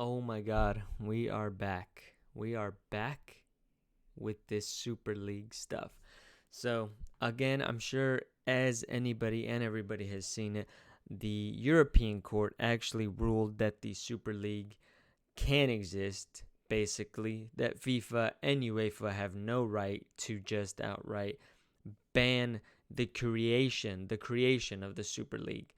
Oh my God, we are back. We are back with this Super League stuff. So, again, I'm sure as anybody and everybody has seen it, the European court actually ruled that the Super League can exist, basically, that FIFA and UEFA have no right to just outright ban the creation of the Super League.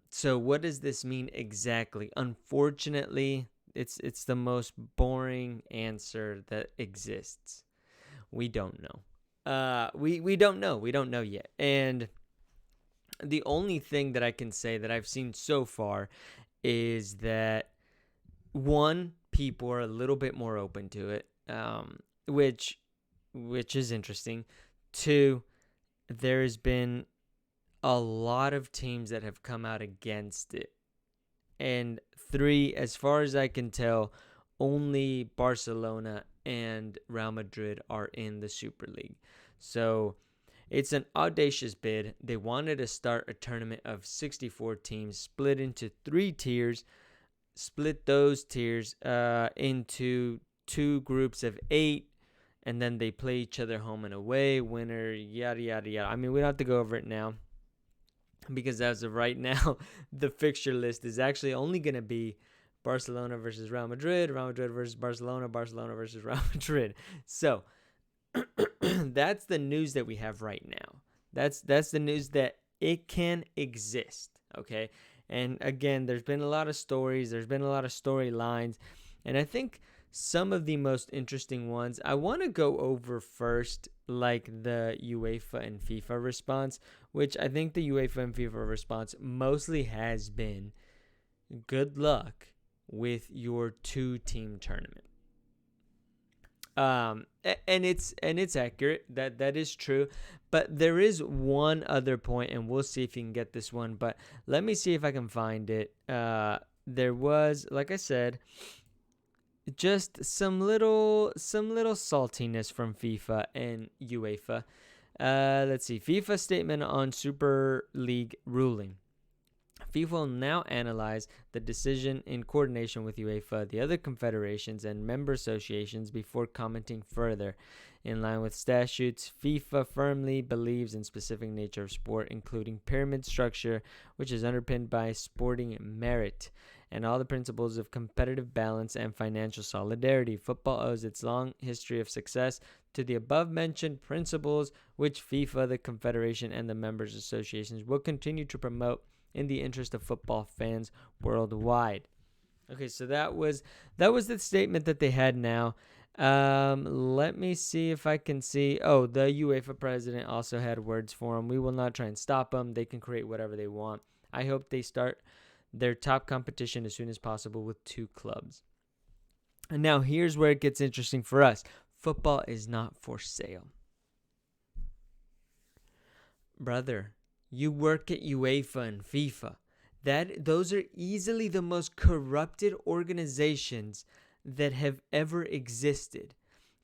So what does this mean exactly? Unfortunately, it's the most boring answer that exists. We don't know. We don't know. We don't know yet. And the only thing that I can say that I've seen so far is that one, people are a little bit more open to it, which is interesting. Two, there's been a lot of teams that have come out against it. And three, as far as I can tell, only Barcelona and Real Madrid are in the Super League. So it's an audacious bid. They wanted to start a tournament of 64 teams split into three tiers, split those tiers into two groups of eight, and then they play each other home and away, winner, yada, yada, yada. I mean, we don't have to go over it now because as of right now, the fixture list is actually only going to be Barcelona versus Real Madrid, Real Madrid versus Barcelona, Barcelona versus Real Madrid. So that's the news that we have right now. That's the news that it can exist. Okay, and again, there's been a lot of stories. There's been a lot of storylines, and I think some of the most interesting ones I want to go over first, like the UEFA and FIFA response, which I think the UEFA and FIFA response mostly has been good luck with your two-team tournament. And it's accurate, that is true, but there is one other point, and we'll see if you can get this one, but let me see if I can find it. There was, like I said, just some little saltiness from FIFA and UEFA. Let's see. FIFA statement on Super League ruling. FIFA will now analyze the decision in coordination with UEFA, the other confederations, and member associations before commenting further. In line with statutes, FIFA firmly believes in specific nature of sport, including pyramid structure, which is underpinned by sporting merit and all the principles of competitive balance and financial solidarity. Football owes its long history of success to the above mentioned principles, which FIFA, the confederation, and the members associations will continue to promote in the interest of football fans worldwide. Okay, so that was the statement that they had now. Let me see if I can see. Oh, the UEFA president also had words for him. We will not try and stop them. They can create whatever they want. I hope they start their top competition as soon as possible with two clubs. And now here's where it gets interesting for us. Football is not for sale. Brother, you work at UEFA and FIFA. Those are easily the most corrupted organizations that have ever existed.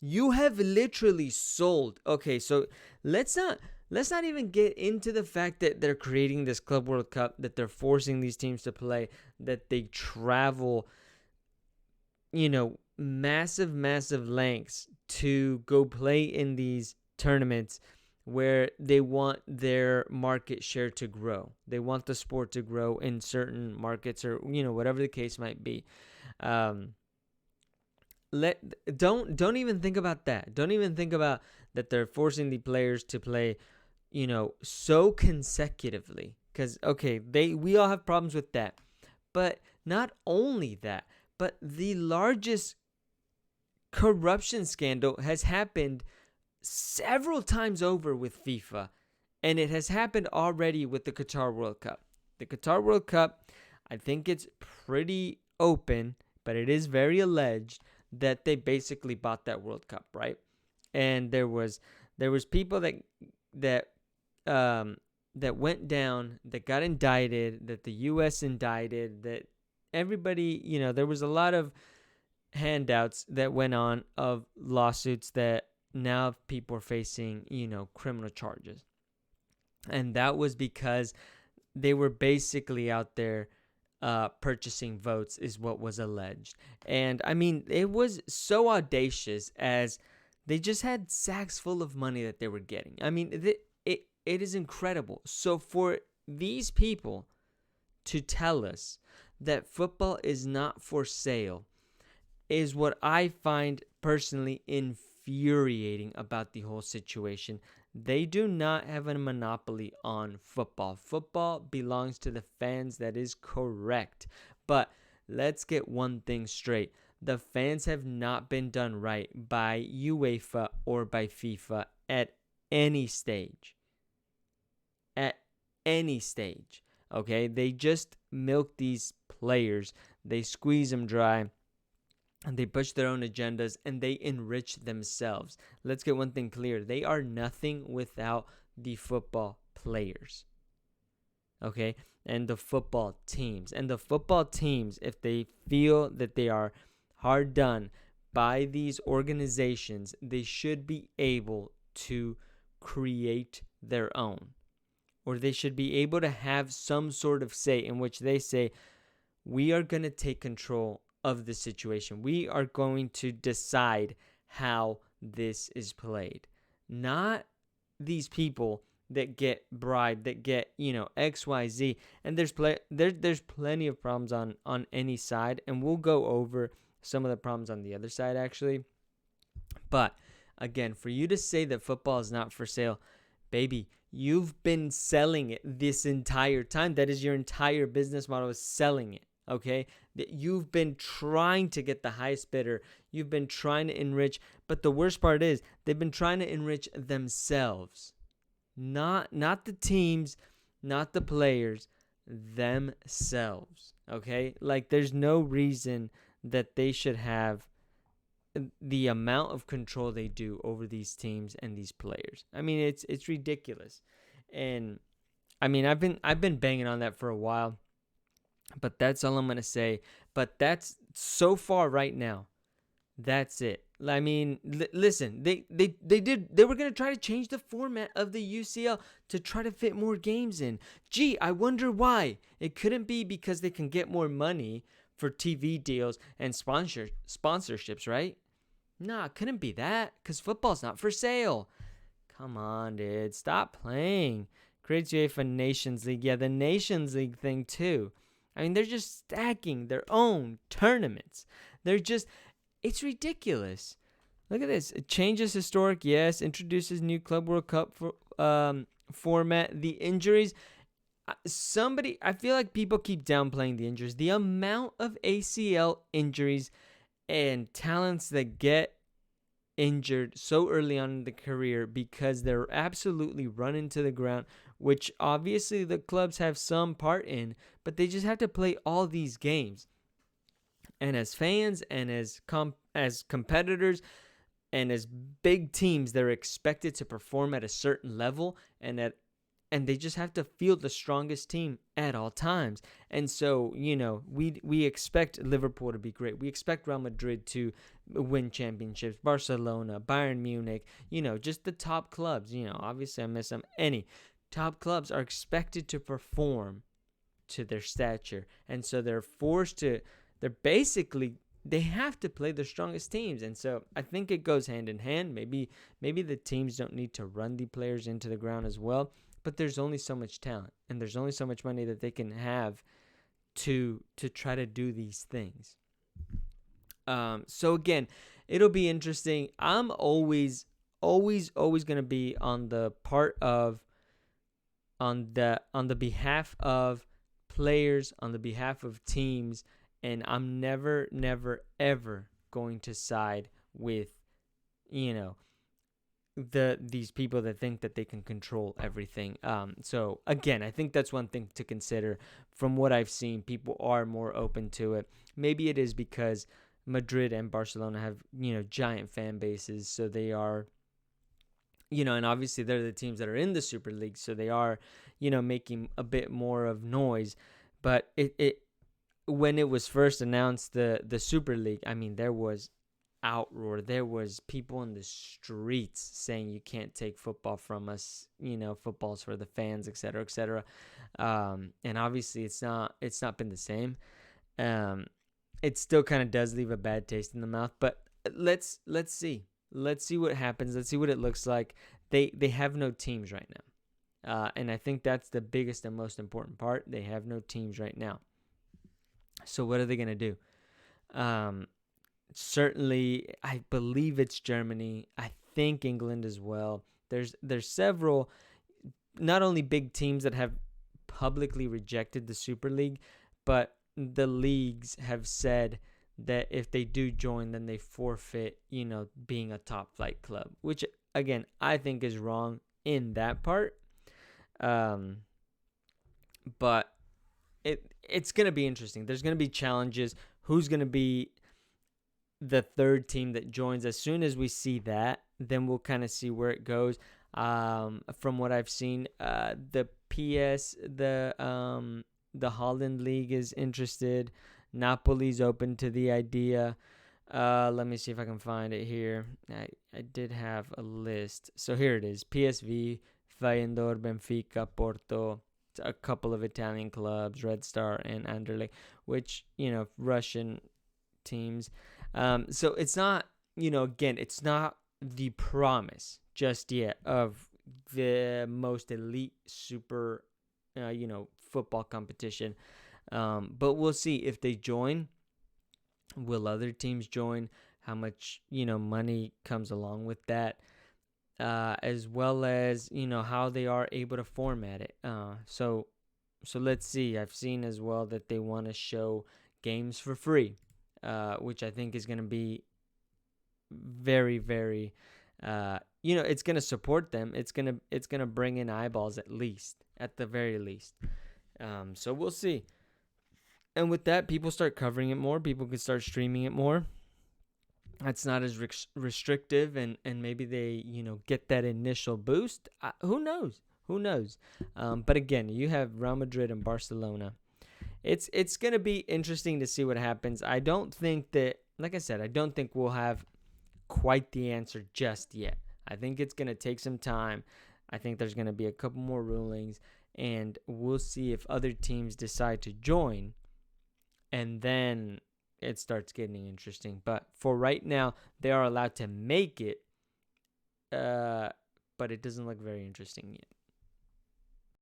You have literally sold. Okay, so let's not even get into the fact that they're creating this Club World Cup, that they're forcing these teams to play, that they travel, massive lengths to go play in these tournaments where they want their market share to grow. They want the sport to grow in certain markets, or whatever the case might be. Um, don't even think about that. Don't even think about that they're forcing the players to play, so consecutively. Because okay, we all have problems with that, but not only that, but the largest corruption scandal has happened several times over with FIFA, and it has happened already with the Qatar World Cup. The Qatar World Cup, I think it's pretty open, but it is very alleged that they basically bought that World Cup, right? And there was people that that went down, that got indicted, that the U.S. indicted, that everybody, there was a lot of handouts that went on of lawsuits that now people are facing, criminal charges. And that was because they were basically out there purchasing votes is what was alleged. And I mean, it was so audacious as they just had sacks full of money that they were getting. I mean, it is incredible. So for these people to tell us that football is not for sale is what I find personally infuriating about the whole situation. They do not have a monopoly on football. Football belongs to the fans. That is correct. But let's get one thing straight. The fans have not been done right by UEFA or by FIFA at any stage. At any stage. Okay? They just milk these players. They squeeze them dry. And they push their own agendas and they enrich themselves. Let's get one thing clear. They are nothing without the football players. Okay? And the football teams. And the football teams, if they feel that they are hard done by these organizations, they should be able to create their own. Or they should be able to have some sort of say in which they say, we are going to take control of the situation. We are going to decide how this is played. Not these people that get bribed, that get, XYZ. And there's plenty of problems on any side, and we'll go over some of the problems on the other side actually. But again, for you to say that football is not for sale, baby, you've been selling it this entire time. That is your entire business model, is selling it. Okay, that you've been trying to get the highest bidder. You've been trying to enrich, but the worst part is they've been trying to enrich themselves, not the teams, not the players, themselves. Okay, like there's no reason that they should have the amount of control they do over these teams and these players. I mean, it's ridiculous, and I mean I've been banging on that for a while. But that's all I'm going to say. But that's so far right now. That's it. I mean, listen, they were going to try to change the format of the UCL to try to fit more games in. Gee, I wonder why. It couldn't be because they can get more money for TV deals and sponsorships, right? Nah, it couldn't be that because football's not for sale. Come on, dude. Stop playing. Creates UEFA Nations League. Yeah, the Nations League thing too. I mean, they're just stacking their own tournaments. It's ridiculous. Look at this. It changes historic, yes. Introduces new Club World Cup format. The injuries. I feel like people keep downplaying the injuries. The amount of ACL injuries and talents that get injured so early on in the career because they're absolutely run into the ground, which obviously the clubs have some part in, but they just have to play all these games. And as fans and as competitors and as big teams, they're expected to perform at a certain level, and they just have to field the strongest team at all times. And so, we expect Liverpool to be great. We expect Real Madrid to win championships, Barcelona, Bayern Munich, just the top clubs. Obviously I miss them. Any top clubs are expected to perform to their stature. And so they have to play the strongest teams. And so I think it goes hand in hand. Maybe the teams don't need to run the players into the ground as well. But there's only so much talent, and there's only so much money that they can have to try to do these things. So again, it'll be interesting. I'm always gonna be on the behalf of players, on the behalf of teams, and I'm never, ever going to side with, these people that think that they can control everything. So again, I think that's one thing to consider. From what I've seen, people are more open to it. Maybe it is because Madrid and Barcelona have, giant fan bases, so they are, and obviously they're the teams that are in the Super League, so they are, making a bit more of noise. But it when it was first announced, the Super League, I mean, there was outroar. There was people in the streets saying you can't take football from us. Football's for the fans, etc., etc. And obviously, it's not been the same. It still kind of does leave a bad taste in the mouth. But let's see. Let's see what happens. Let's see what it looks like. They have no teams right now, and I think that's the biggest and most important part. They have no teams right now. So what are they gonna do? Certainly, I believe it's Germany. I think England as well. There's several, not only big teams that have publicly rejected the Super League, but the leagues have said that if they do join, then they forfeit, being a top flight club, which again I think is wrong in that part. Um, but it's gonna be interesting. There's gonna be challenges. Who's gonna be the third team that joins? As soon as we see that, then we'll kind of see where it goes. From what I've seen, the Holland League is interested. Napoli's open to the idea. Let me see if I can find it here. I did have a list. So here it is. PSV, Feyenoord, Benfica, Porto, a couple of Italian clubs, Red Star and Anderlecht, which, Russian teams. So it's not, again, it's not the promise just yet of the most elite super, football competition. But we'll see if they join. Will other teams join? How much, money comes along with that? As well as, how they are able to format it. So let's see. I've seen as well that they want to show games for free, which I think is going to be very, very, it's going to support them. It's going to bring in eyeballs at the very least. So we'll see. And with that, people start covering it more. People can start streaming it more. That's not as restrictive, and maybe they, get that initial boost. Who knows? Who knows? But again, you have Real Madrid and Barcelona. It's going to be interesting to see what happens. I don't think that, like I said, I don't think we'll have quite the answer just yet. I think it's going to take some time. I think there's going to be a couple more rulings, and we'll see if other teams decide to join, and then it starts getting interesting. But for right now, they are allowed to make it, but it doesn't look very interesting yet.